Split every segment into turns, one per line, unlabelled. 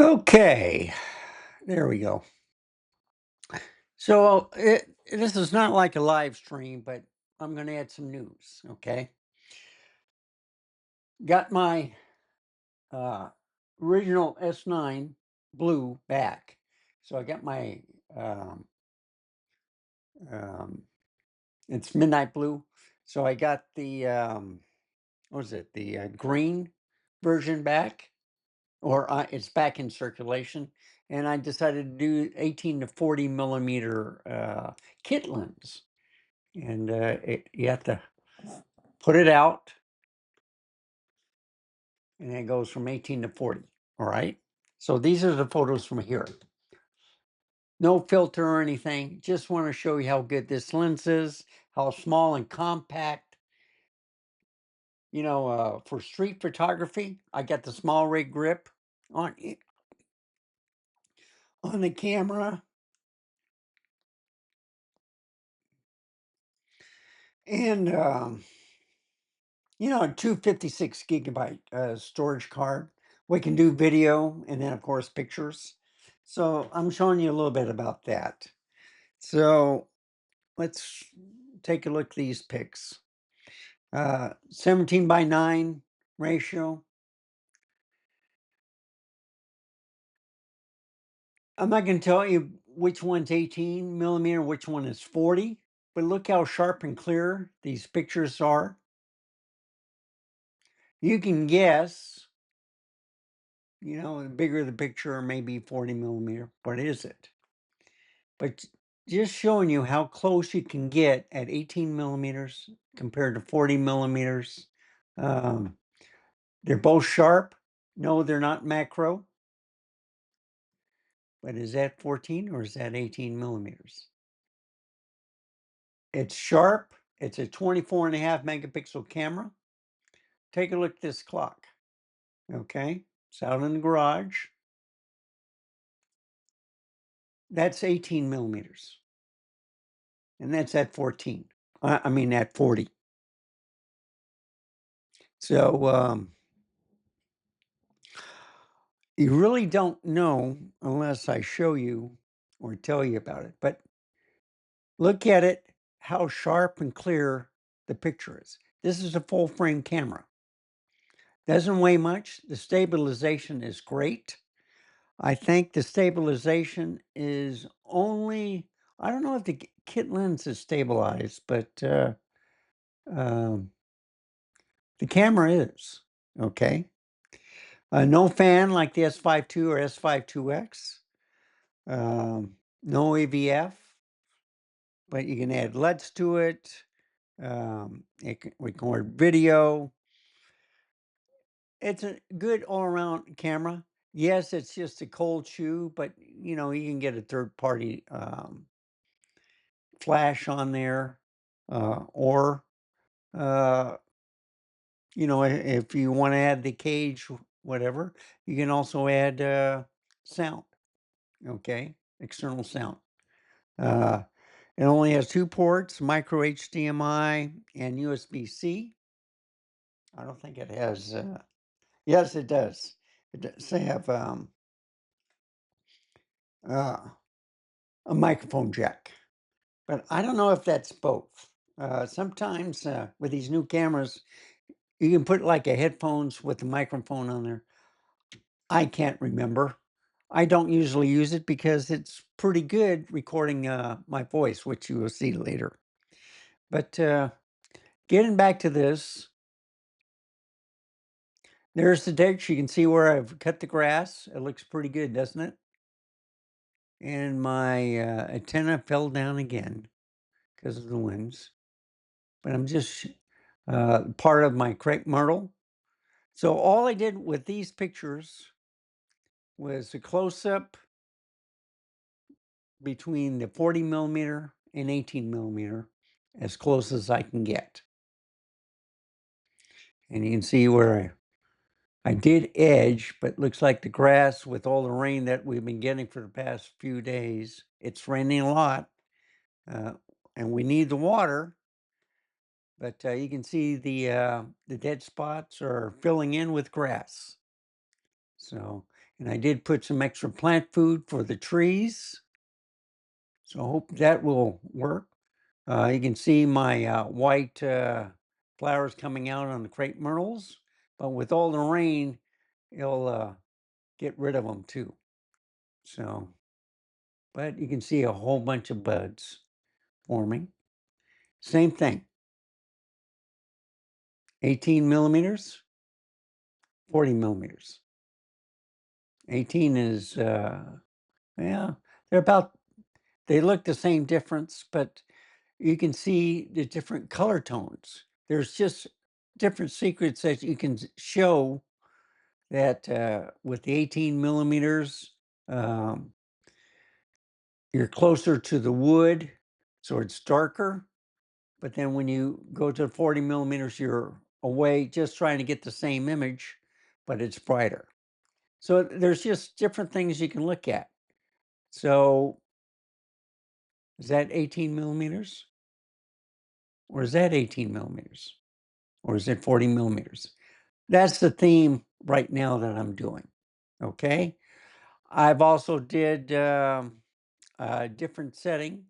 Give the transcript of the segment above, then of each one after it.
Okay, there we go. So this is not like a live stream, but I'm going to add some news. Okay, got my uh, original S9 blue back, so I got my um, um, it's midnight blue. So I got the what was it? The green version back, or it's back in circulation, and I decided to do 18 to 40 millimeter kit lens. And you have to put it out, and it goes from 18 to 40. All right. So these are the photos from here. No filter or anything. Just want to show you how good this lens is, how small and compact. For street photography, I got the small rig grip on on the camera, and 256 gigabyte storage card. We can do video and then, of course, pictures. So I'm showing you a little bit about that. So let's take a look at these pics. 17:9 ratio. I'm not going to tell you which one's 18 millimeter, which one is 40, but look how sharp and clear these pictures are. You can guess, the bigger the picture, maybe 40 millimeter. What is it? But just showing you how close you can get at 18 millimeters compared to 40 millimeters. Um, they're both sharp. No, they're not macro. But is that 14 or is that 18 millimeters? It's sharp. It's a 24.5 megapixel camera. Take a look at this clock. Okay. It's out in the garage. That's 18 millimeters. And that's at 14. I mean, at 40. So you really don't know unless I show you or tell you about it. But look at it, how sharp and clear the picture is. This is a full frame camera. Doesn't weigh much. The stabilization is great. I think the stabilization is only, I don't know if the kit lens is stabilized, but um, the camera is. Okay. No fan like the S5 II or S5 IIX. No AVF, but you can add LEDs to it. We can record video. It's a good all-around camera. Yes, it's just a cold shoe, but you can get a third-party flash on there, or if you want to add the cage, whatever, you can also add sound. Okay, external sound. It only has 2 ports: micro HDMI and USB-C. I don't think it has. Yes, it does. It does have uh, a microphone jack, but I don't know if that's both. Sometimes with these new cameras, you can put like a headphones with the microphone on there. I can't remember. I don't usually use it because it's pretty good recording my voice, which you will see later. But getting back to this, there's the ditch. You can see where I've cut the grass. It looks pretty good, doesn't it? And my antenna fell down again because of the winds. But I'm just part of my crepe myrtle. So all I did with these pictures was a close-up between the 40 millimeter and 18 millimeter, as close as I can get. And you can see where I did edge, but looks like the grass, with all the rain that we've been getting for the past few days, it's raining a lot, uh, and we need the water. But you can see the dead spots are filling in with grass. So, And I did put some extra plant food for the trees. So I hope that will work. You can see my white flowers coming out on the crepe myrtles, but with all the rain, it'll get rid of them too. So, but you can see a whole bunch of buds forming. Same thing. 18 millimeters, 40 millimeters. 18 is, yeah, they look the same difference, but you can see the different color tones. There's just different secrets that you can show that with the 18 millimeters, um, you're closer to the wood, so it's darker. But then when you go to 40 millimeters, you're away just trying to get the same image, but it's brighter. So there's just different things you can look at. So is that 18 millimeters? Or is that 18 millimeters? Or is it 40 millimeters? That's the theme right now that I'm doing. Okay. I've also did a different setting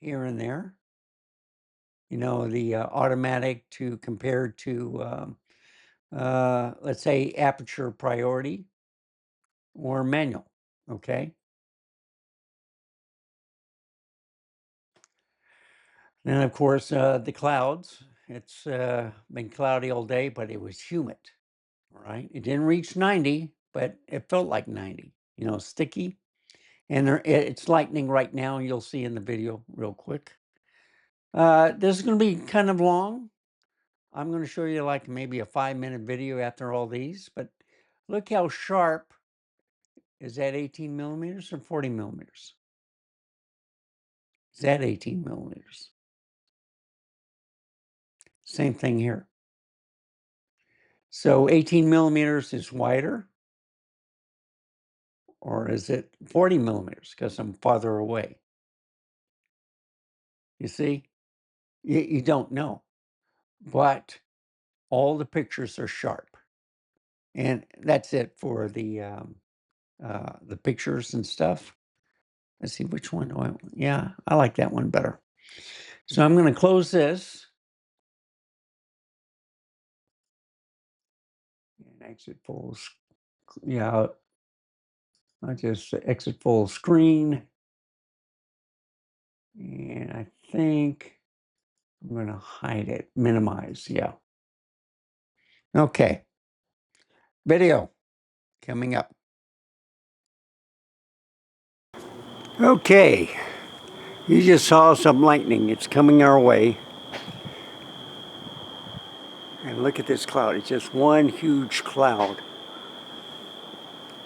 here and there. You know, the automatic to compare to, let's say, aperture priority or manual. Okay. And of course, the clouds. It's been cloudy all day, but it was humid. All right. It didn't reach 90, but it felt like 90, you know, sticky. And it's lightning right now. You'll see in the video real quick. This is going to be kind of long. I'm going to show you like maybe a 5-minute video after all these, but look how sharp. Is that 18 millimeters or 40 millimeters? Is that 18 millimeters? Same thing here. So 18 millimeters is wider, or is it 40 millimeters because I'm farther away? You see, you don't know, but all the pictures are sharp. And that's it for the pictures and stuff. Let's see, which one do I, yeah, I like that one better. So I'm going to close this and exit yeah, I just exit full screen. And I think I'm going to hide it, minimize, yeah. Okay, video coming up. Okay, you just saw some lightning. It's coming our way. And look at this cloud. It's just one huge cloud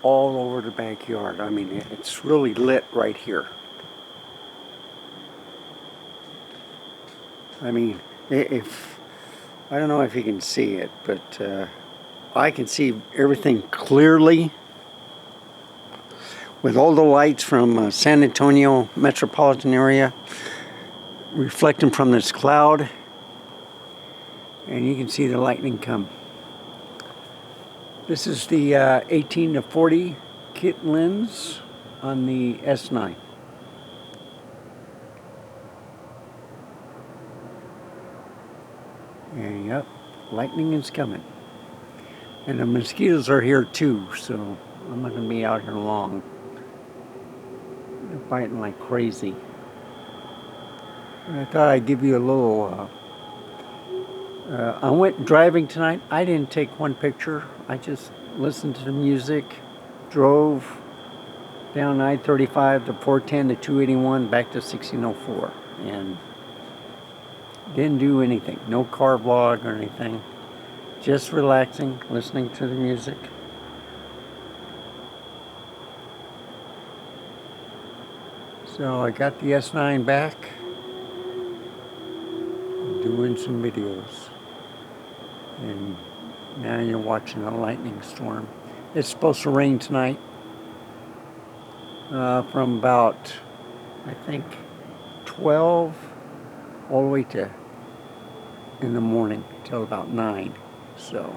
all over the backyard. I mean, it's really lit right here. I mean, if I don't know if you can see it, but I can see everything clearly with all the lights from San Antonio metropolitan area reflecting from this cloud, and you can see the lightning come. This is the 18 to 40 kit lens on the S9. And yep, lightning is coming. And the mosquitoes are here too, so I'm not going to be out here long. They're biting like crazy. And I thought I'd give you a little... I went driving tonight. I didn't take one picture. I just listened to the music, drove down I-35 to 410 to 281, back to 1604. And didn't do anything. No car vlog or anything. Just relaxing, listening to the music. So I got the S9 back. Doing some videos. And now you're watching a lightning storm. It's supposed to rain tonight. From about, I think, 12 all the way to in the morning till about 9. So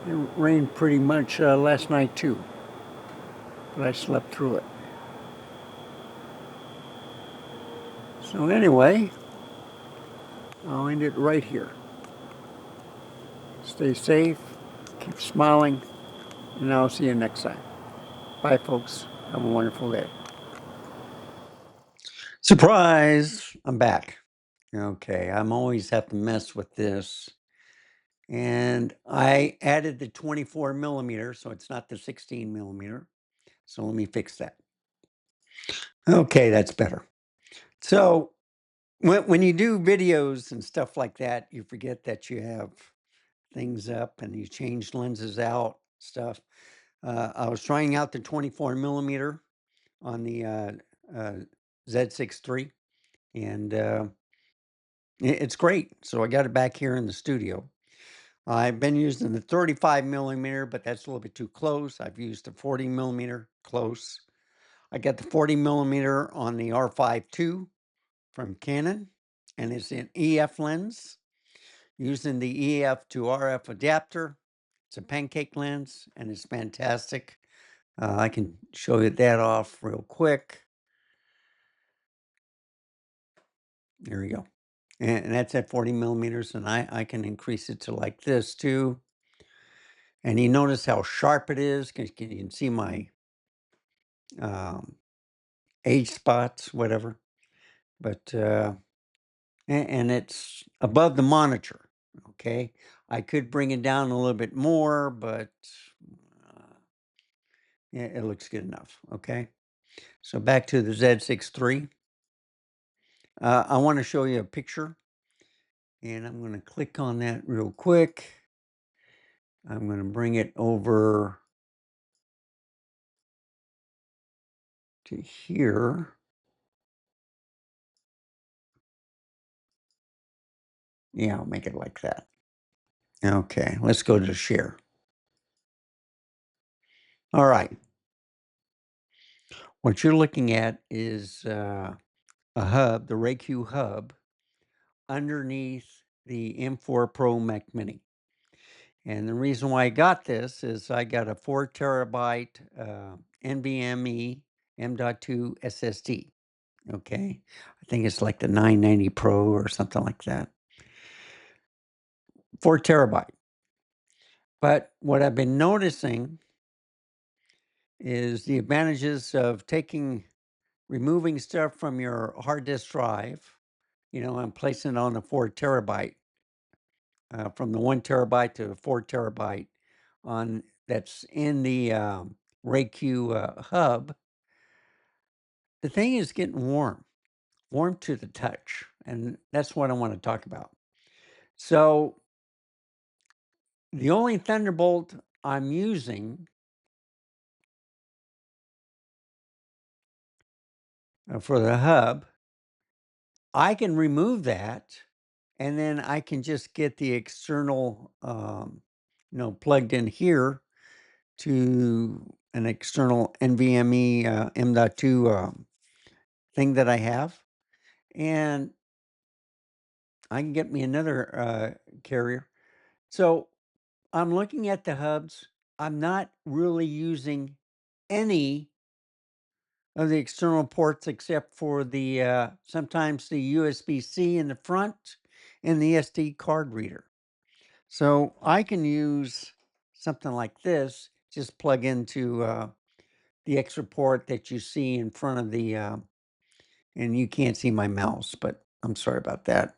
it rained pretty much last night too, but I slept through it. So anyway, I'll end it right here. Stay safe, keep smiling, and I'll see you next time. Bye, folks. Have a wonderful day. Surprise! I'm back. Okay, I'm always have to mess with this. And I added the 24 millimeter, so it's not the 16 millimeter. So let me fix that. Okay, that's better. So when you do videos and stuff like that, you forget that you have things up and you change lenses out, stuff. I was trying out the 24 millimeter on the uh, Z6 III, and it's great. So I got it back here in the studio. I've been using the 35 millimeter, but that's a little bit too close. I've used the 40 millimeter close. I got the 40 millimeter on the R5 II from Canon, and it's an EF lens using the EF to RF adapter. It's a pancake lens, and it's fantastic. I can show you that off real quick. There we go. And that's at 40 millimeters, and I can increase it to like this too. And you notice how sharp it is, because you can see my um, age spots, whatever. But and it's above the monitor. Okay, I could bring it down a little bit more, but uh, yeah, it looks good enough. Okay, so back to the Z6 III. I want to show you a picture, and I'm going to click on that real quick. I'm going to bring it over to here. Yeah, I'll make it like that. Okay, let's go to share. All right. What you're looking at is a hub, the RayQ hub, underneath the M4 Pro Mac Mini. And the reason why I got this is I got a 4 terabyte NVMe M.2 SSD. Okay. I think it's like the 990 Pro or something like that. 4 terabyte. But what I've been noticing is the advantages of removing stuff from your hard disk drive, and placing it on a 4 terabyte, from the 1 terabyte to 4 terabyte on that's in the RayQ hub. The thing is getting warm to the touch, and that's what I want to talk about. So the only Thunderbolt I'm using for the hub, I can remove that, and then I can just get the external, plugged in here to an external NVMe M.2 thing that I have, and I can get me another carrier. So I'm looking at the hubs. I'm not really using any of the external ports except for the sometimes the USB-C in the front and the SD card reader. So I can use something like this, just plug into the extra port that you see in front of the, and you can't see my mouse, but I'm sorry about that.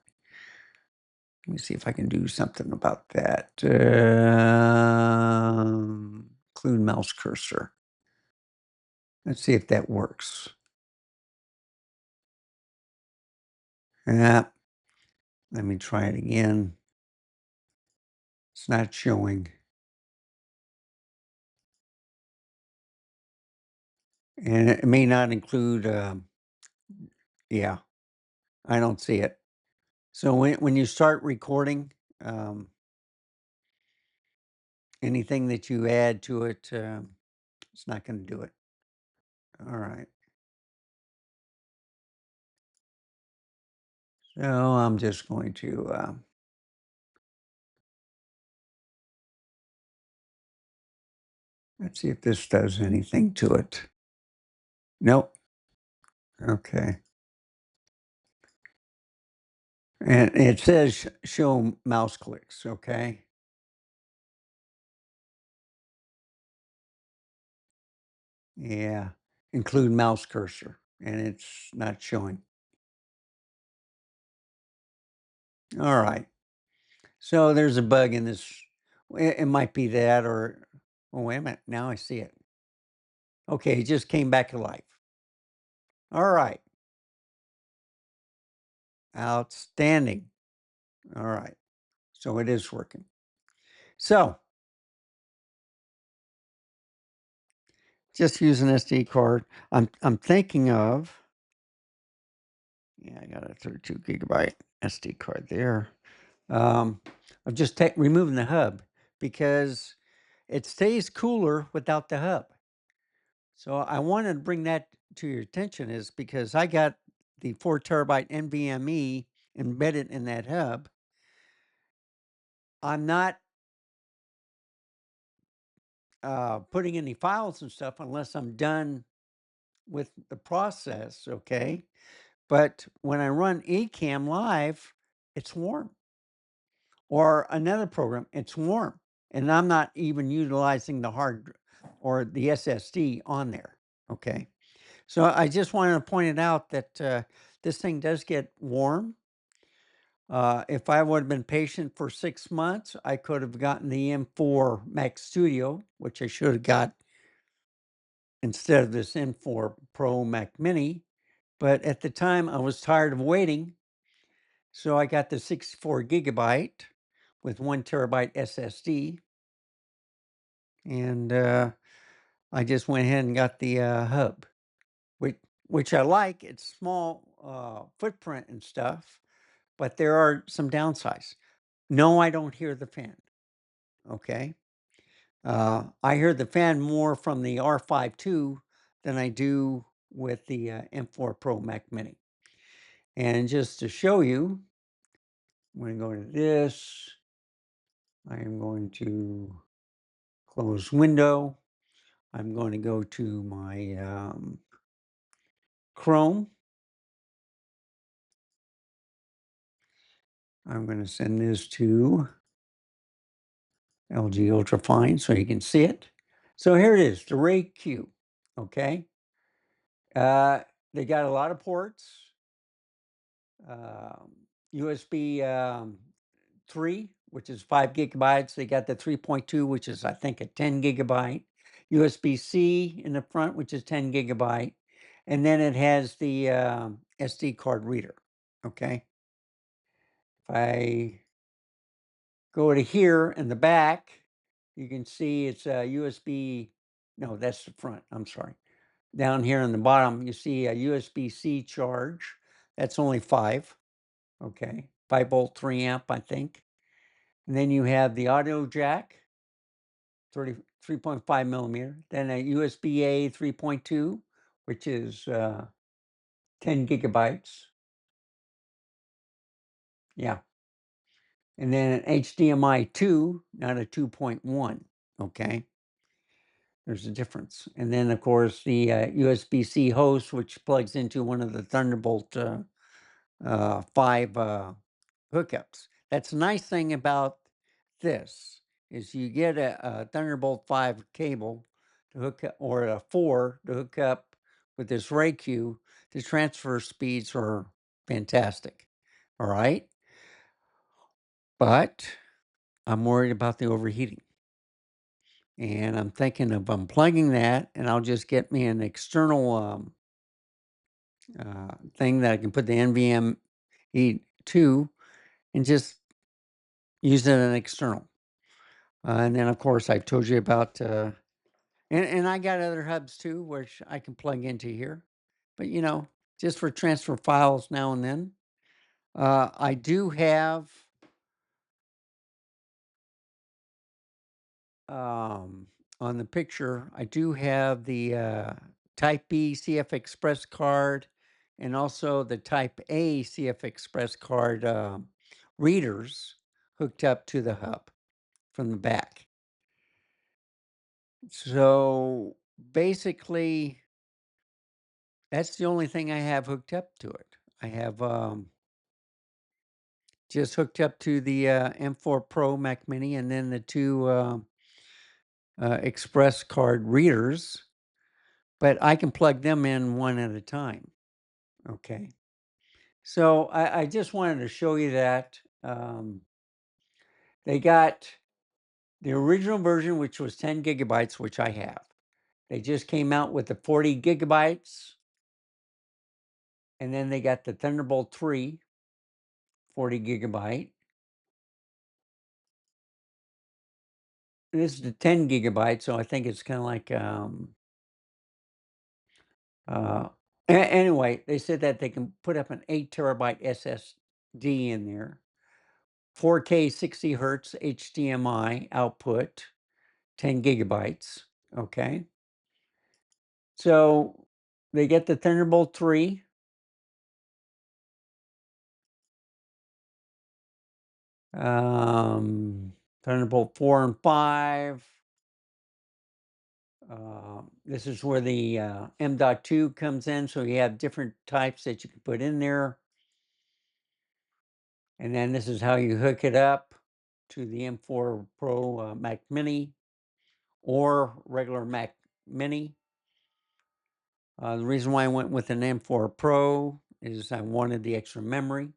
Let me see if I can do something about that. Include mouse cursor. Let's see if that works. Yeah. Let me try it again. It's not showing. And it may not include, yeah, I don't see it. So when you start recording, um, anything that you add to it, it's not going to do it. All right. So I'm just going to Let's see if this does anything to it. Nope. Okay. And it says show mouse clicks, okay? Yeah. Include mouse cursor, and it's not showing. All right. So there's a bug in this. It might be that or oh, wait a minute. Now I see it. Okay, it just came back to life. All right. Outstanding. All right. So it is working. So just use an SD card. I'm thinking of, yeah, I got a 32 gigabyte SD card there. Of just removing the hub because it stays cooler without the hub. So I wanted to bring that to your attention is because I got the 4 terabyte NVMe embedded in that hub. I'm not putting any files and stuff unless I'm done with the process, okay? But when I run Ecamm Live, it's warm. Or another program, it's warm. And I'm not even utilizing the or the SSD on there, okay? So I just wanted to point it out that this thing does get warm. If I would have been patient for 6 months, I could have gotten the M4 Max Studio, which I should have got instead of this M4 Pro Mac Mini. But at the time, I was tired of waiting. So I got the 64 gigabyte with 1 terabyte SSD. And I just went ahead and got the hub, which I like. It's small footprint and stuff, but there are some downsides. No, I don't hear the fan. Okay. I hear the fan more from the R5 II than I do with the M4 Pro Mac Mini. And just to show you, I'm going to go to this. I am going to close window. I'm going to go to my Chrome. I'm going to send this to LG Ultrafine so you can see it. So here it is, the Ray Q. Okay. They got a lot of ports. USB 3, which is 5 gigabytes. They got the 3.2, which is, I think, a 10 gigabyte. USB-C in the front, which is 10 gigabyte. And then it has the SD card reader. Okay. If I go to here in the back, you can see it's a USB. No, that's the front. I'm sorry. Down here in the bottom, you see a USB-C charge. That's only 5. Okay. 5 volt, 3 amp, I think. And then you have the audio jack, 3.5 millimeter. Then a USB-A 3.2, which is 10 gigabytes. Yeah. And then an HDMI 2, not a 2.1. Okay. There's a difference. And then, of course, the USB-C host, which plugs into one of the Thunderbolt 5 hookups. That's the nice thing about this is you get a Thunderbolt 5 cable to hook up, or a 4 to hook up with this RayQ. The transfer speeds are fantastic. All right. But I'm worried about the overheating. And I'm thinking of unplugging that, and I'll just get me an external thing that I can put the NVMe to and just use it as an external. And then, of course, I've told you about, and I got other hubs too, which I can plug into here. But, just for transfer files now and then. I do have on the picture, I do have the Type B CF Express card and also the Type A CF Express card readers hooked up to the hub from the back. So basically, that's the only thing I have hooked up to it. I have just hooked up to the M4 Pro Mac Mini and then the two Express card readers, but I can plug them in one at a time. Okay. So I just wanted to show you that. They got the original version, which was 10 gigabytes, which I have. They just came out with the 40 gigabytes. And then they got the Thunderbolt 3, 40 gigabyte. This is the 10 gigabyte, so I think it's kind of like, anyway, they said that they can put up an 8 terabyte SSD in there, 4K 60 hertz HDMI output, 10 gigabytes. Okay. So they get the Thunderbolt 3. Thunderbolt 4 and 5. This is where the M.2 comes in, so you have different types that you can put in there. And then this is how you hook it up to the M4 Pro Mac Mini or regular Mac Mini. The reason why I went with an M4 Pro is I wanted the extra memory.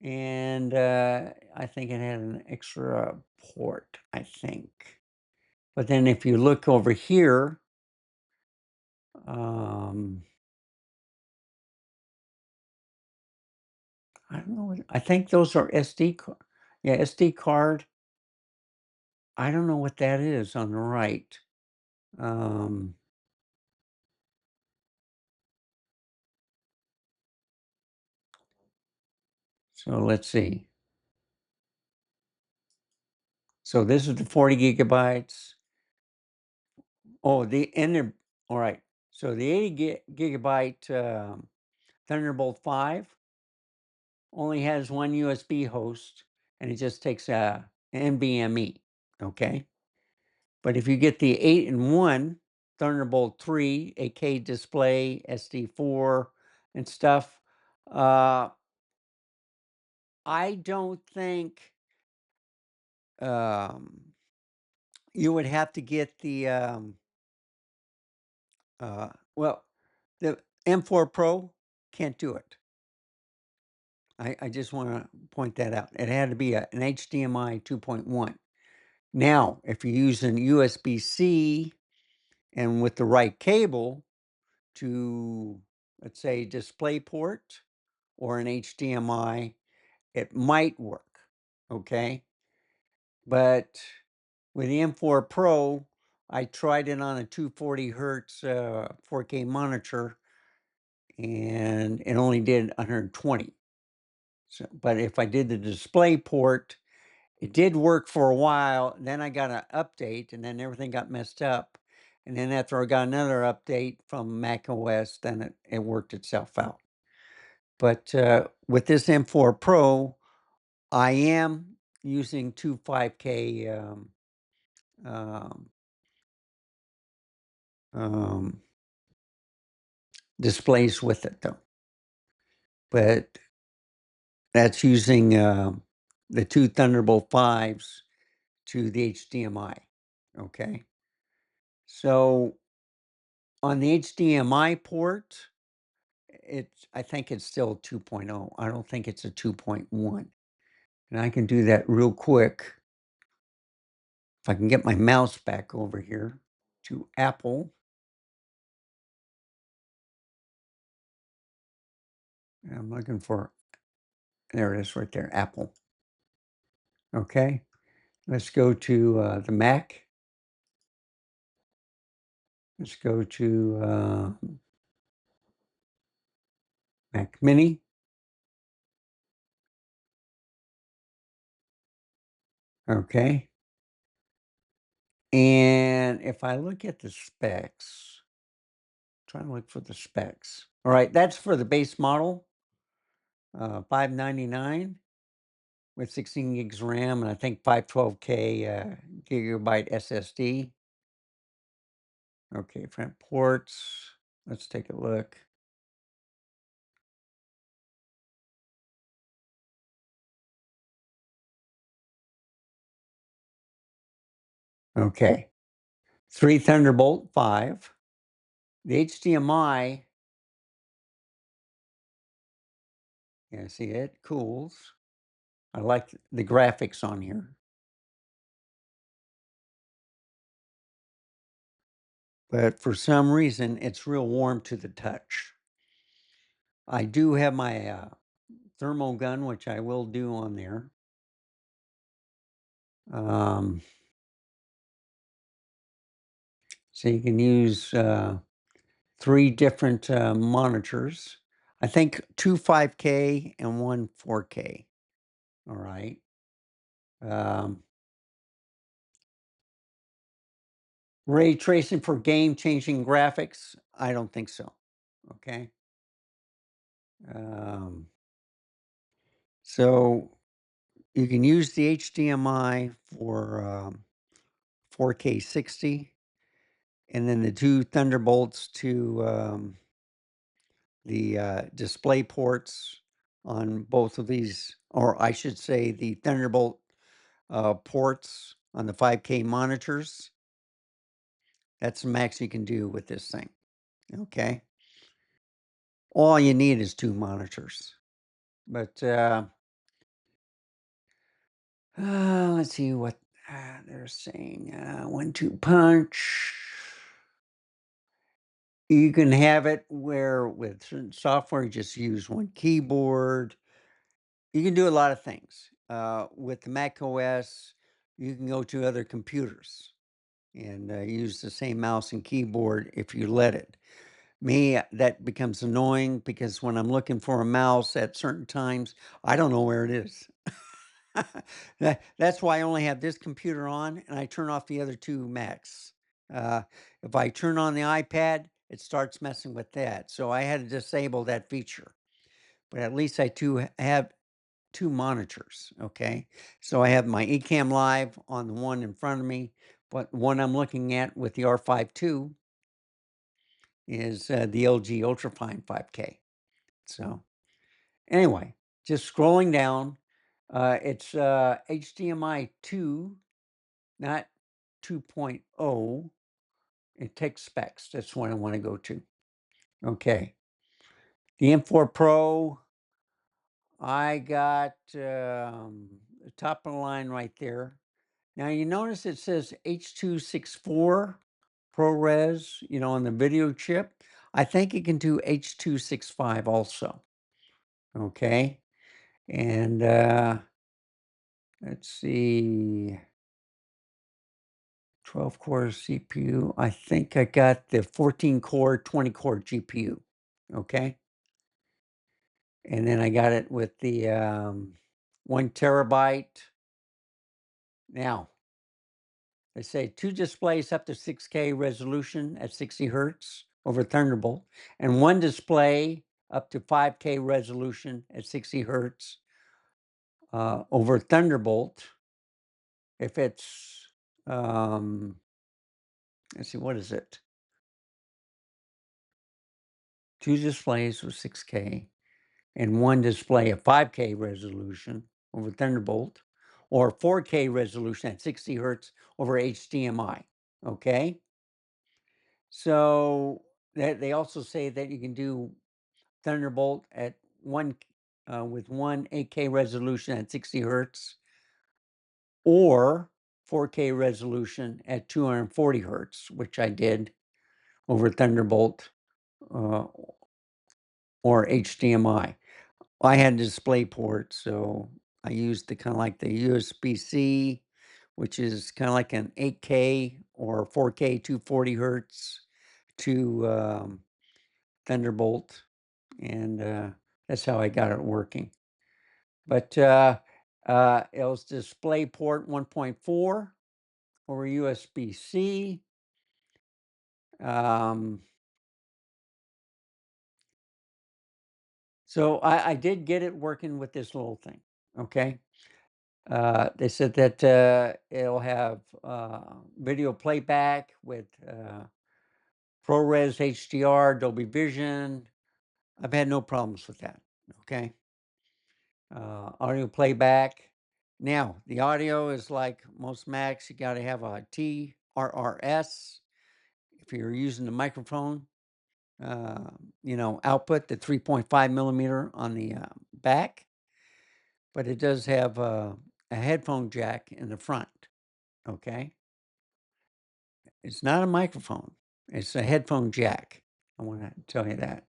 And I think it had an extra port, I think. But then if you look over here, I don't know. I think those are SD card. Yeah, SD card. I don't know what that is on the right. Um, so let's see. So this is the 40 gigabytes. Oh, all right. So the 80 gigabyte Thunderbolt 5 only has one USB host and it just takes a NVMe. Okay. But if you get the 8-in-1 Thunderbolt 3, 8K display, SD4, and stuff, I don't think you would have to get the well, the M4 Pro can't do it. I just want to point that out. It had to be an HDMI 2.1. Now, if you're using USB-C and with the right cable to, let's say, DisplayPort or an HDMI, it might work. Okay. But with the M4 Pro, I tried it on a 240 hertz 4K monitor and it only did 120. So, but if I did the DisplayPort, it did work for a while. Then I got an update and then everything got messed up. And then after I got another update from Mac OS, then it worked itself out. But with this M4 Pro, I am using two 5K displays with it, though. But that's using the two Thunderbolt 5s to the HDMI. Okay. So on the HDMI port, I think it's still 2.0. I don't think it's a 2.1. And I can do that real quick. If I can get my mouse back over here to Apple. I'm looking for, there it is right there, Apple. Okay. Let's go to the Mac. Let's go to Mac Mini. Okay. And if I look at the specs, trying to look for the specs. All right, that's for the base model, $599 with 16 gigs RAM and I think 512K gigabyte SSD. Okay, front ports. Let's take a look. Okay, 3 Thunderbolt 5. The HDMI, yeah, see it cools. I like the graphics on here. But for some reason, it's real warm to the touch. I do have my thermal gun, which I will do on there. Um, so you can use 3 different monitors. I think 2 5K and 1 4K. All right. Um, ray tracing for game changing graphics? I don't think so. Okay. Um, so you can use the HDMI for 4K 60, and then the 2 Thunderbolts to the display ports on both of these, or I should say the Thunderbolt ports on the 5K monitors. That's the max you can do with this thing. Okay. All you need is 2 monitors. But let's see what they're saying. 1-2 punch. You can have it where with certain software, you just use 1 keyboard. You can do a lot of things. With the Mac OS, you can go to other computers and use the same mouse and keyboard if you let it. Me, that becomes annoying because when I'm looking for a mouse at certain times, I don't know where it is. That's why I only have this computer on and I turn off the other 2 Macs. Uh, if I turn on the iPad, it starts messing with that. So I had to disable that feature. But at least I have 2 monitors, okay? So I have my Ecamm Live on the one in front of me, but the one I'm looking at with the R5 II is the LG Ultrafine 5K. So anyway, just scrolling down, it's HDMI 2, not 2.0. It takes specs. That's what I want to go to. Okay. The M4 Pro, I got the top of the line right there. Now you notice it says H.264 ProRes, on the video chip. I think it can do H.265 also. Okay. And let's see, 12 core CPU. I think I got the 14 core, 20 core GPU. Okay. And then I got it with the 1 TB. Now, they say 2 displays up to 6K resolution at 60 hertz over Thunderbolt, and 1 display up to 5K resolution at 60 hertz over Thunderbolt. If it's, let's see, what is it? 2 displays with 6K and 1 display at 5K resolution over Thunderbolt, or 4K resolution at 60 hertz over HDMI. Okay. So they also say that you can do Thunderbolt at with 1 8K resolution at 60 hertz, or 4K resolution at 240 hertz, which I did over Thunderbolt uh, or HDMI. I had a display port, so I used the kind of like the USB-C, which is kind of like an 8K or 4K 240 hertz to Thunderbolt, and that's how I got it working. But it was DisplayPort 1.4 over USB-C. So I did get it working with this little thing. Okay. They said that it'll have video playback with ProRes HDR, Dolby Vision. I've had no problems with that. Okay. Audio playback. Now, the audio is like most Macs, you got to have a TRRS. If you're using the microphone, output, the 3.5 millimeter on the back, but it does have a headphone jack in the front. Okay. It's not a microphone, it's a headphone jack. I want to tell you that.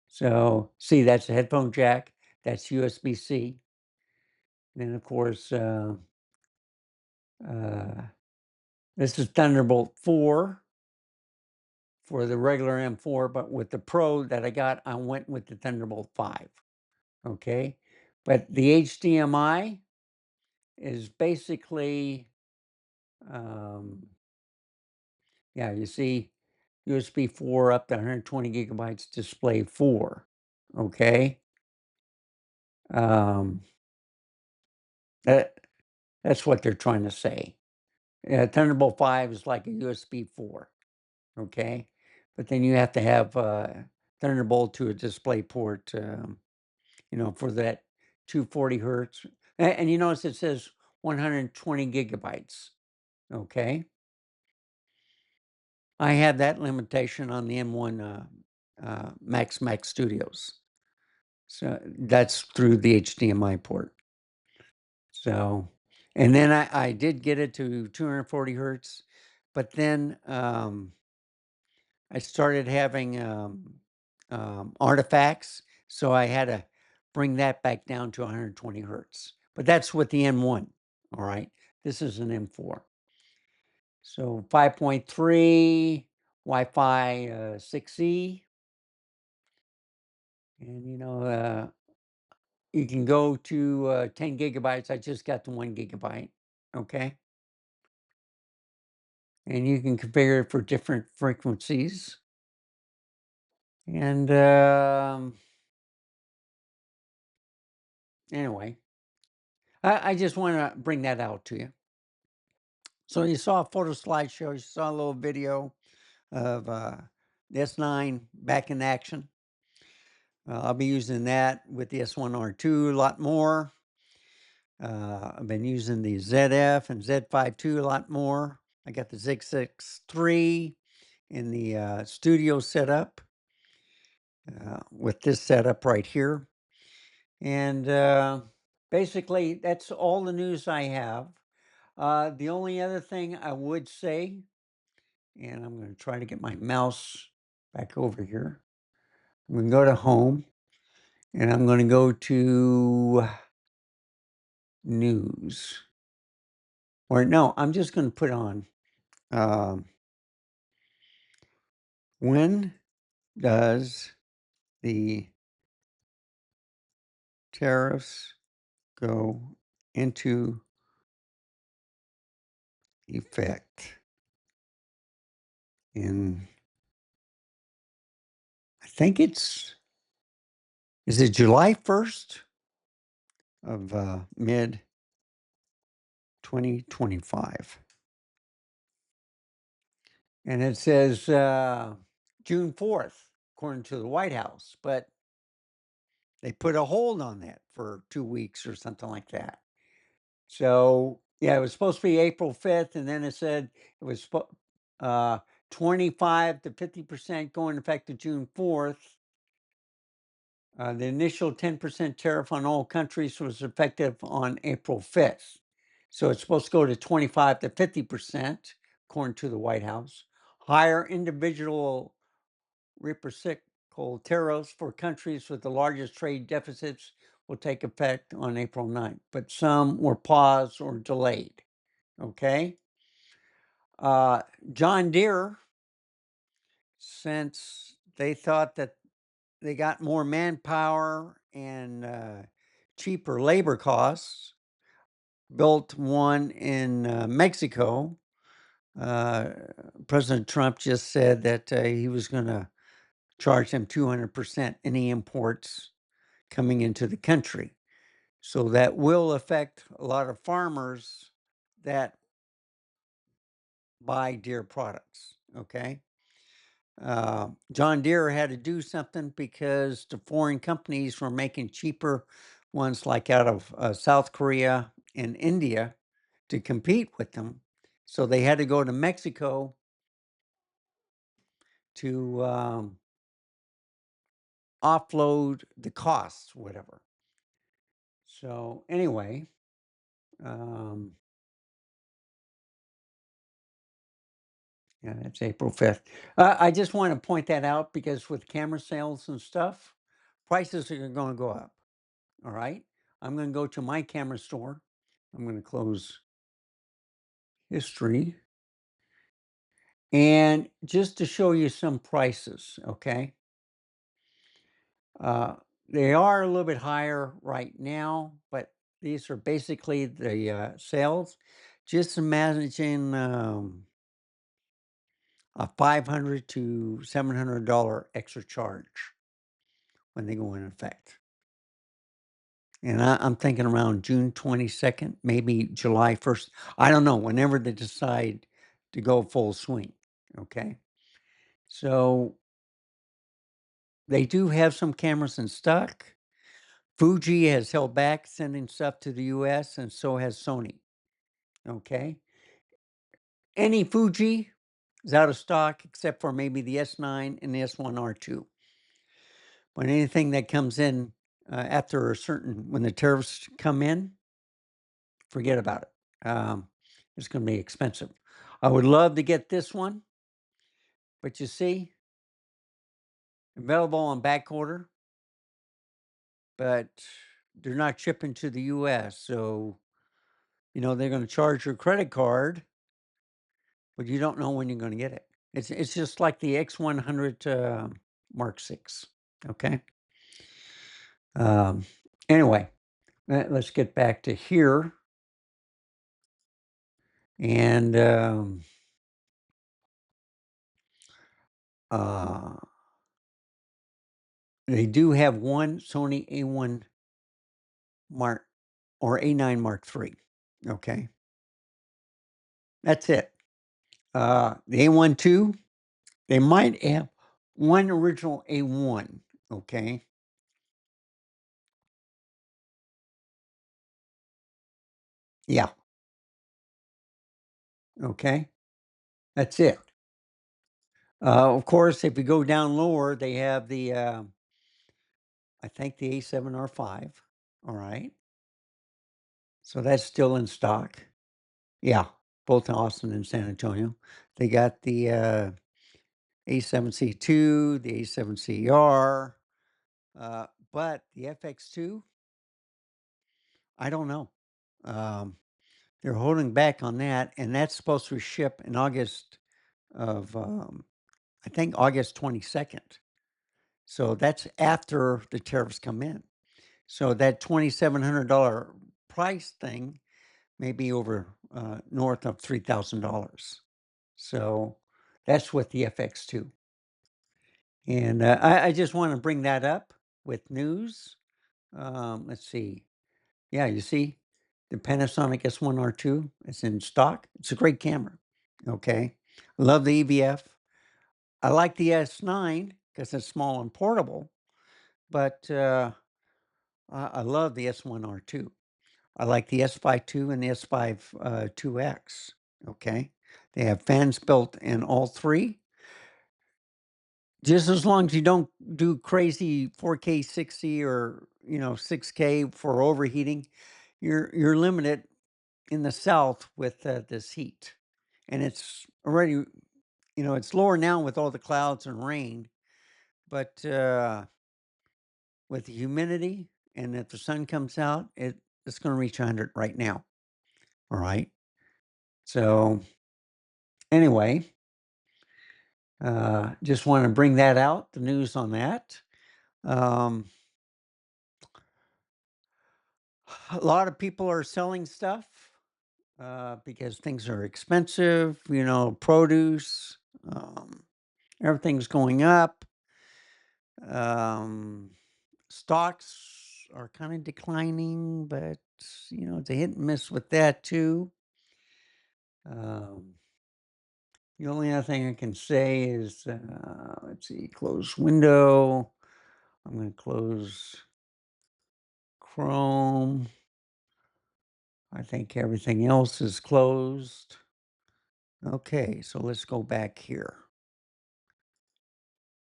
So, see, that's a headphone jack, that's USB C. Then, of course, this is Thunderbolt 4 for the regular M4, but with the Pro that I got, I went with the Thunderbolt 5. Okay. But the HDMI is basically, you see USB 4 up to 120 gigabytes, display 4. Okay. Um, that's what they're trying to say. Thunderbolt 5 is like a USB 4. Okay. But then you have to have Thunderbolt to a display port, for that 240 hertz. And you notice it says 120 gigabytes. Okay. I have that limitation on the M1 Mac Studios. So that's through the HDMI port. So, and then I did get it to 240 hertz, but then I started having artifacts, so I had to bring that back down to 120 hertz. But that's with the M1. All right, this is an M4. So 5.3 Wi-Fi 6E, and you can go to 10 gigabytes. I just got the 1 gigabyte. Okay. And you can configure it for different frequencies. And anyway, I just want to bring that out to you. So you saw a photo slideshow, you saw a little video of the S9 back in action. I'll be using that with the S1R2 a lot more. I've been using the ZF and Z5 II a lot more. I got the Z6 III in the studio setup with this setup right here. And basically, that's all the news I have. The only other thing I would say, and I'm going to try to get my mouse back over here. I'm going to go to home and I'm going to go to news. Or no, I'm just going to put on when does the tariffs go into effect in, I think is it July 1st of mid 2025? And it says June 4th, according to the White House, but they put a hold on that for 2 weeks or something like that. So, yeah, it was supposed to be April 5th, and then it said it was 25 to 50% going effective June 4th. The initial 10% tariff on all countries was effective on April 5th. So it's supposed to go to 25 to 50%, according to the White House. Higher individual reciprocal tariffs for countries with the largest trade deficits will take effect on April 9th, but some were paused or delayed. Okay. John Deere, since they thought that they got more manpower and cheaper labor costs, built one in Mexico. President Trump just said that he was going to charge them 200% any imports coming into the country. So that will affect a lot of farmers that buy Deere products. Okay. John Deere had to do something because the foreign companies were making cheaper ones like out of South Korea and India to compete with them. So they had to go to Mexico to offload the costs, whatever. So anyway, um, yeah, that's April 5th. I just want to point that out because with camera sales and stuff, prices are going to go up. All right. I'm going to go to my camera store. I'm going to close history. And just to show you some prices, okay? Uh, they are a little bit higher right now, but these are basically the sales. Just imagine a $500 to $700 extra charge when they go in effect. And I'm thinking around June 22nd, maybe July 1st. I don't know, whenever they decide to go full swing. Okay. So they do have some cameras in stock. Fuji has held back sending stuff to the US, and so has Sony. Okay. Any Fuji is out of stock except for maybe the S9 and the S1R2. But anything that comes in after a certain, when the tariffs come in, forget about it. It's going to be expensive. I would love to get this one, but you see, available on back order, but they're not shipping to the US. So, they're going to charge your credit card, but you don't know when you're going to get it. It's just like the X100 Mark 6. Okay. Um, anyway, let's get back to here. And they do have one Sony A1 Mark or A9 Mark III. Okay. That's it. The A1 II, they might have one original A1. Okay. Yeah. Okay. That's it. Of course, if you go down lower, they have the, I think the A7R5. All right. So that's still in stock. Yeah. Both in Austin and San Antonio. They got the A7C2, the A7CR, but the FX2, I don't know. They're holding back on that, and that's supposed to ship in August of, I think August 22nd. So that's after the tariffs come in. So that $2,700 price thing may be over north of $3,000. So that's with the FX2. And I just want to bring that up with news. Let's see. Yeah, you see the Panasonic S1R2. It's in stock. It's a great camera. Okay. Love the EVF. I like the S9 because it's small and portable, but I love the S1R2. I like the S5 II and the S5 2X. Okay. They have fans built in all three. Just as long as you don't do crazy 4K 60 or 6K for overheating, you're limited in the south with this heat. And it's already, it's lower now with all the clouds and rain, but with the humidity and if the sun comes out, it's going to reach 100 right now. All right. So anyway, just want to bring that out, the news on that. Um, a lot of people are selling stuff because things are expensive, produce, everything's going up. Um, stocks are kind of declining, but, it's a hit and miss with that too. Um, The only other thing I can say is, let's see, close window. I'm going to close Chrome. I think everything else is closed. Okay, so let's go back here.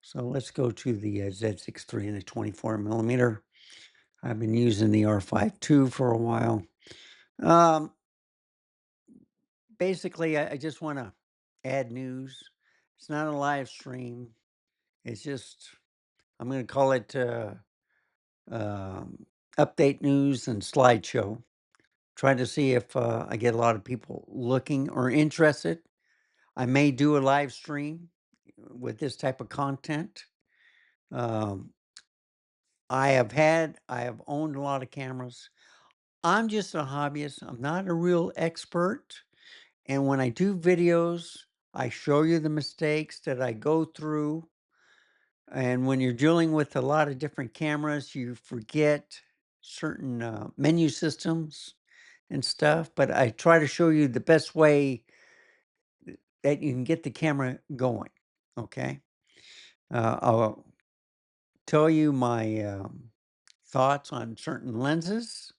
So let's go to the Z6 III and the 24 millimeter. I've been using the R5 II for a while. Um, Basically, I just want to add news. It's not a live stream. It's just, I'm going to call it um, update news and slideshow. Try to see if I get a lot of people looking or interested. I may do a live stream with this type of content. Um, I have owned a lot of cameras. I'm just a hobbyist. I'm not a real expert. And when I do videos, I show you the mistakes that I go through. And when you're dealing with a lot of different cameras, you forget certain menu systems and stuff. But I try to show you the best way that you can get the camera going. Okay. I'll tell you my thoughts on certain lenses.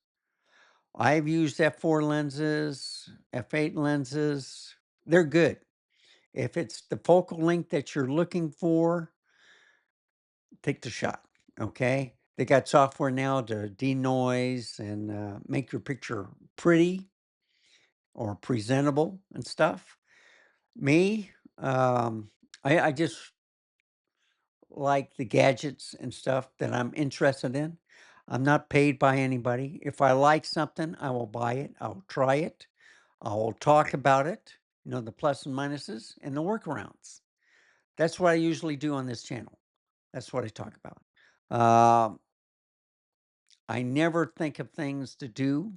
I've used f4 lenses, f8 lenses. They're good. If it's the focal length that you're looking for, take the shot. Okay. They got software now to denoise and make your picture pretty or presentable and stuff. Me, I just like the gadgets and stuff that I'm interested in. I'm not paid by anybody. If I like something, I will buy it. I'll try it. I will talk about it, the plus and minuses and the workarounds. That's what I usually do on this channel. That's what I talk about. Um, I never think of things to do.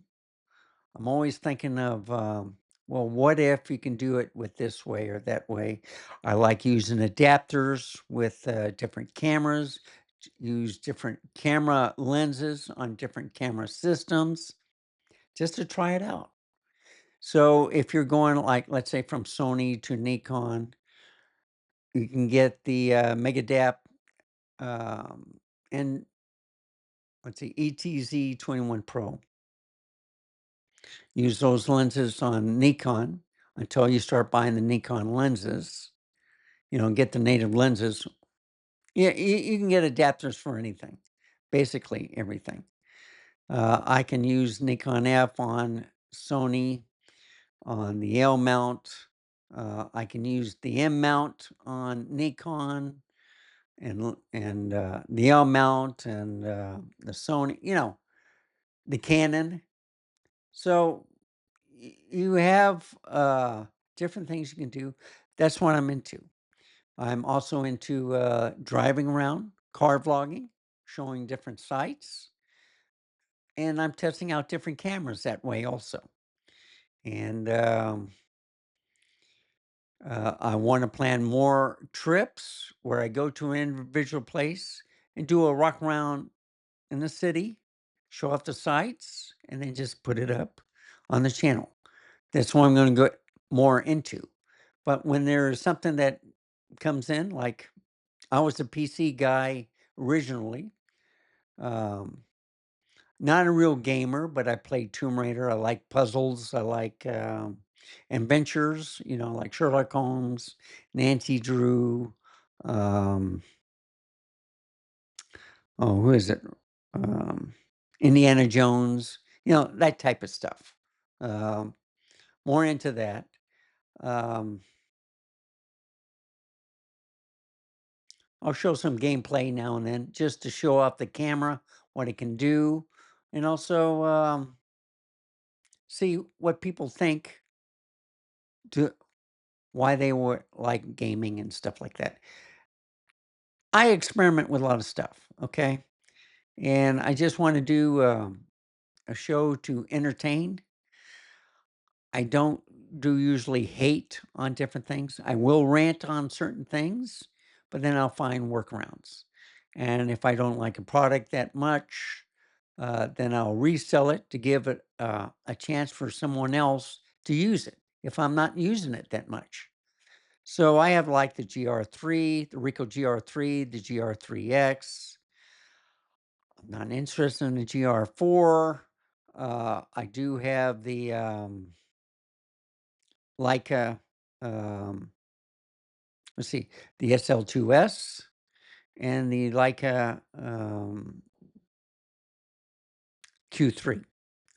I'm always thinking of, well, what if you can do it with this way or that way? I like using adapters with different cameras, use different camera lenses on different camera systems just to try it out. So if you're going like, let's say from Sony to Nikon, you can get the Megadap and let's see, ETZ 21 Pro. Use those lenses on Nikon until you start buying the Nikon lenses, get the native lenses. Yeah, you can get adapters for anything, basically everything. I can use Nikon F on Sony on the L mount. I can use the M mount on Nikon and the L mount and the Sony, the Canon. So you have different things you can do. That's what I'm into. I'm also into driving around, car vlogging, showing different sites, and I'm testing out different cameras that way also. And I want to plan more trips where I go to an individual place and do a walk around in the city, show off the sites, and then just put it up on the channel. That's what I'm going to go more into. But when there's something that comes in, like I was a PC guy originally, um, not a real gamer, but I played Tomb Raider. I like puzzles. I like adventures, like Sherlock Holmes, Nancy Drew. Um, oh, who is it? Um, Indiana Jones, that type of stuff. Um, More into that. Um, I'll show some gameplay now and then just to show off the camera, what it can do, and also see what people think to why they were like gaming and stuff like that. I experiment with a lot of stuff, okay? And I just want to do a show to entertain. I don't do usually hate on different things. I will rant on certain things, but then I'll find workarounds. And if I don't like a product that much, then I'll resell it to give it a chance for someone else to use it if I'm not using it that much. So I have like the GR3, the Ricoh GR3, the GR3X. I'm not interested in the GR4. I do have the Leica, um, let's see, the SL2S and the Leica Q3.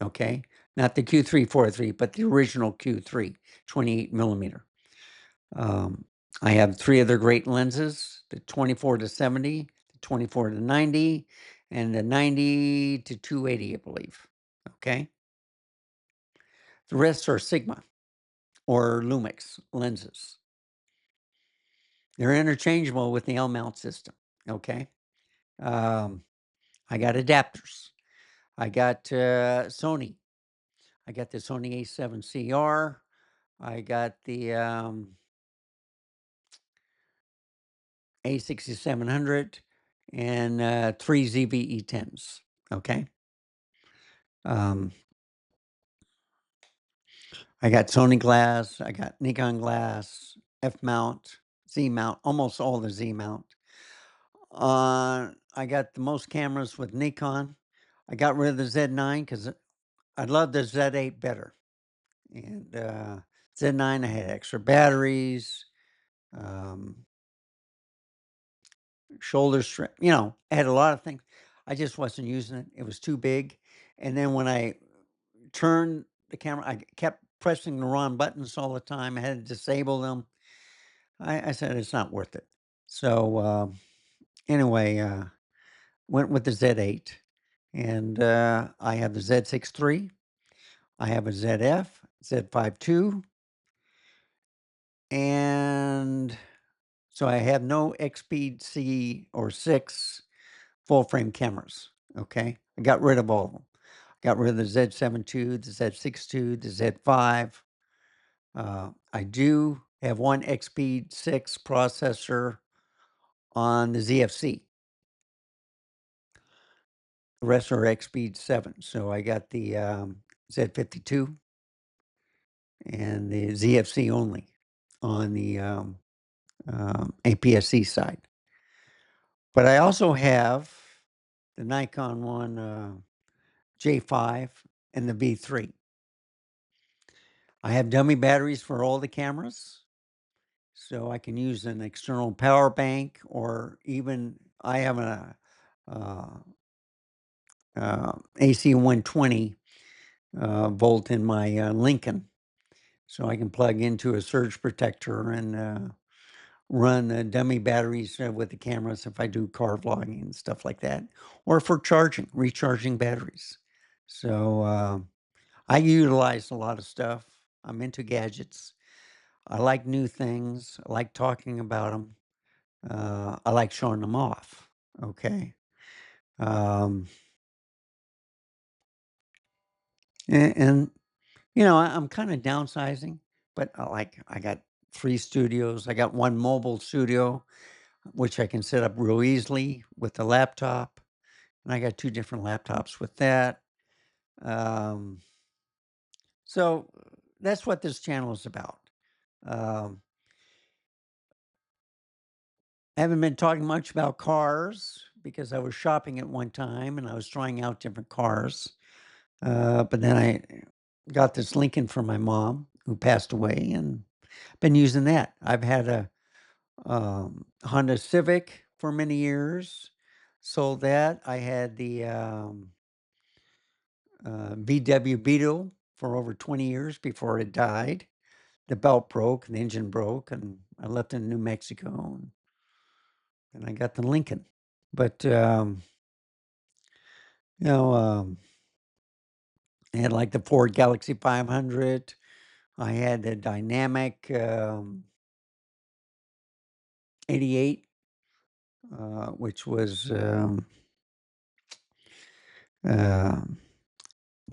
Okay, not the Q343, but the original Q3, 28 millimeter. I have 3 other great lenses: the 24 to 70, the 24 to 90, and the 90 to 280, I believe. Okay, the rest are Sigma or Lumix lenses. They're interchangeable with the L mount system. Okay, I got adapters. I got Sony. I got the Sony A7CR. I got the A6700 and 3 ZVE10s. Okay. Um, I got Sony glass. I got Nikon glass, F mount, Z mount, almost all the Z mount. I got the most cameras with Nikon. I got rid of the Z9 because I love the Z8 better. And Z9, I had extra batteries, um, shoulder strap, I had a lot of things. I just wasn't using it. It was too big. And then when I turned the camera, I kept pressing the wrong buttons all the time. I had to disable them. I said it's not worth it. So anyway, went with the Z8, and I have the Z6 III. I have a ZF, Z5 II, and so I have no Xpeed C or 6 full frame cameras. Okay, I got rid of all of them. Got rid of the Z7 II, the Z6 II, the Z5. I do have one Xpeed 6 processor on the ZFC. The rest are Xpeed 7. So I got the Z52 and the ZFC only on the APS-C side. But I also have the Nikon one J5 and the V3. I have dummy batteries for all the cameras, so I can use an external power bank, or even I have a AC 120 volt in my Lincoln, so I can plug into a surge protector and run dummy batteries with the cameras if I do car vlogging and stuff like that, or for recharging batteries. So I utilize a lot of stuff. I'm into gadgets. I like new things. I like talking about them. I like showing them off. Okay. Um, and I'm kind of downsizing, but I got 3 studios. I got 1 mobile studio, which I can set up real easily with the laptop. And I got 2 different laptops with that. Um, so that's what this channel is about. Um, I haven't been talking much about cars because I was shopping at one time and I was trying out different cars. But then I got this Lincoln from my mom who passed away and been using that. I've had a Honda Civic for many years, sold that. I had the VW Beetle for over 20 years before it died. The belt broke, the engine broke, and I left in New Mexico, and I got the Lincoln. But you know, um, I had like the Ford Galaxy 500. I had the Dynamic 88, which was uh,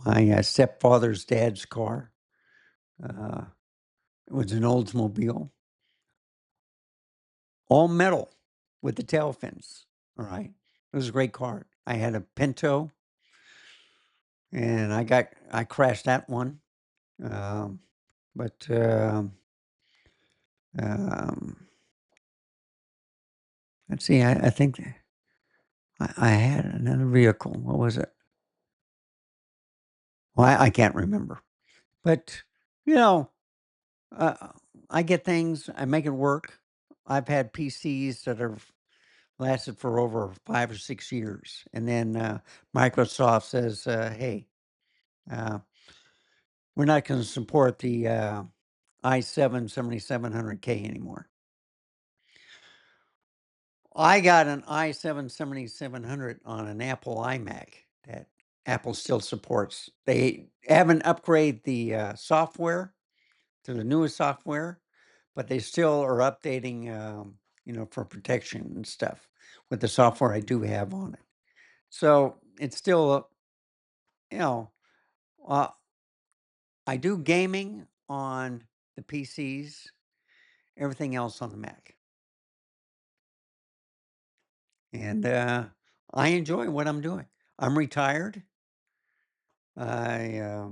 my stepfather's dad's car. Uh, it was an Oldsmobile, all metal with the tail fins. All right. It was a great car. I had a Pinto, and I crashed that one. Um, but Um, let's see. I think I had another vehicle. What was it? Well, I can't remember. But you know, uh, I get things. I make it work. I've had PCs that have lasted for over 5 or 6 years, and then Microsoft says, "Hey, uh, we're not going to support the i7 7700K anymore." I got an i7 7700 on an Apple iMac that Apple still supports. They haven't upgraded the software to the newest software, but they still are updating, for protection and stuff with the software I do have on it. So it's still, you know, uh, I do gaming on the PCs, everything else on the Mac. And I enjoy what I'm doing. I'm retired. I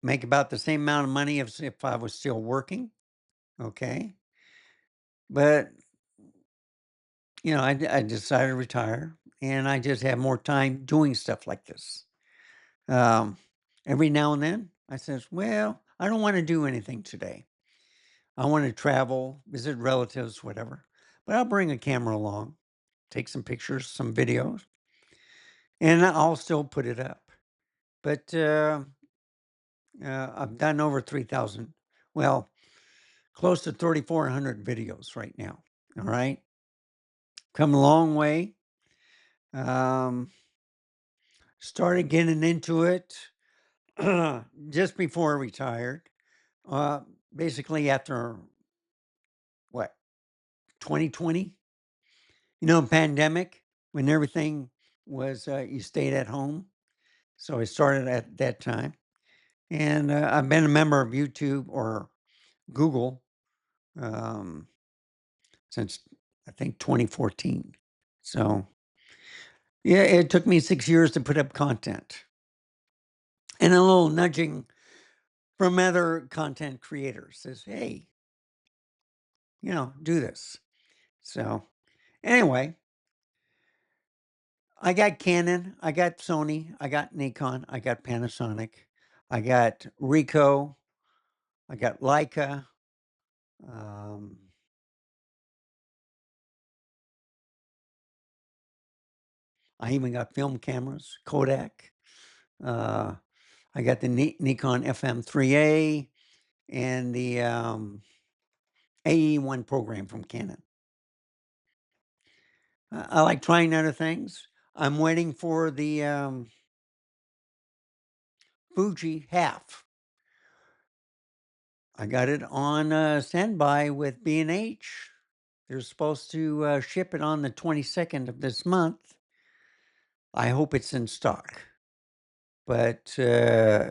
make about the same amount of money as if I was still working. Okay. But, I decided to retire and I just have more time doing stuff like this. Um, every now and then I says, well, I don't want to do anything today. I want to travel, visit relatives, whatever. But I'll bring a camera along, take some pictures, some videos, and I'll still put it up. But I've done over 3,000, well, close to 3,400 videos right now. All right. Come a long way. Um, started getting into it just before I retired. Uh, Basically, after what, 2020? Pandemic, when everything was, you stayed at home. So I started at that time. And I've been a member of YouTube or Google um, since I think 2014. So, yeah, it took me 6 years to put up content and a little nudging from other content creators says, hey, do this. So, anyway, I got Canon, I got Sony, I got Nikon, I got Panasonic, I got Ricoh, I got Leica. Um, I even got film cameras, Kodak. Uh, I got the Nikon FM3A and the AE1 program from Canon. I like trying other things. I'm waiting for the Fuji half. I got it on standby with B&H. They're supposed to ship it on the 22nd of this month. I hope it's in stock. But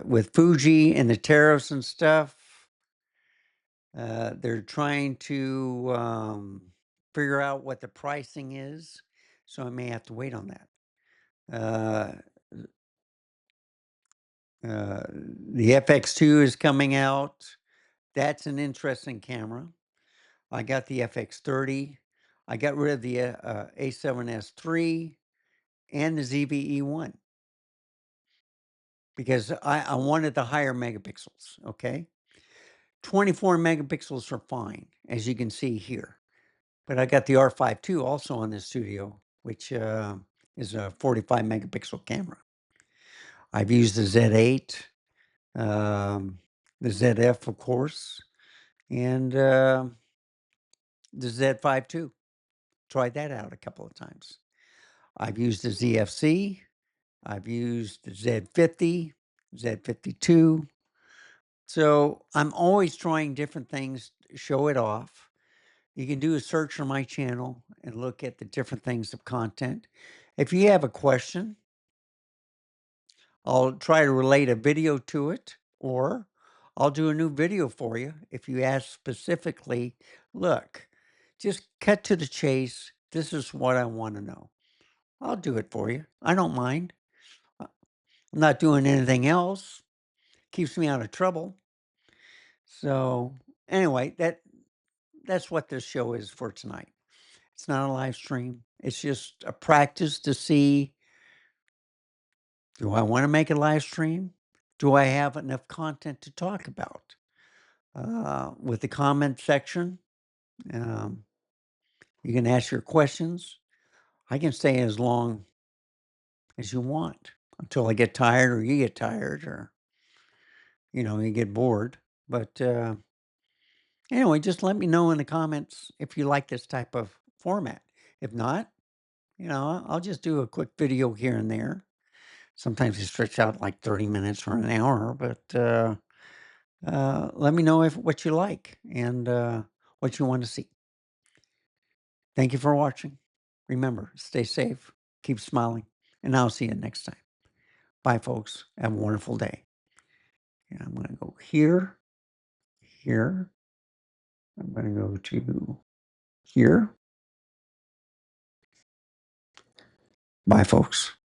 with Fuji and the tariffs and stuff, they're trying to figure out what the pricing is. So I may have to wait on that. Uh, the FX2 is coming out. That's an interesting camera. I got the FX30. I got rid of the A7S3 and the ZVE1 because I wanted the higher megapixels. Okay. 24 megapixels are fine, as you can see here. But I got the R5 II also on the studio, which is a 45 megapixel camera. I've used the Z8, the ZF, of course, and the Z5 II. Tried that out a couple of times. I've used the ZFC. I've used the Z50, Z52. So I'm always trying different things, to show it off. You can do a search on my channel and look at the different things of content. If you have a question, I'll try to relate a video to it, or I'll do a new video for you if you ask specifically, look, just cut to the chase. This is what I want to know. I'll do it for you. I don't mind. I'm not doing anything else. Keeps me out of trouble. So anyway, that's what this show is for tonight. It's not a live stream. It's just a practice to see, do I want to make a live stream? Do I have enough content to talk about? With the comment section, um, you can ask your questions. I can stay as long as you want until I get tired or you get tired or, you get bored. But anyway, just let me know in the comments if you like this type of format. If not, I'll just do a quick video here and there. Sometimes it stretch out like 30 minutes or an hour, but let me know if what you like and what you want to see. Thank you for watching. Remember, stay safe, keep smiling, and I'll see you next time. Bye, folks. Have a wonderful day. And I'm going to go here, here. I'm going to go to here. Bye, folks.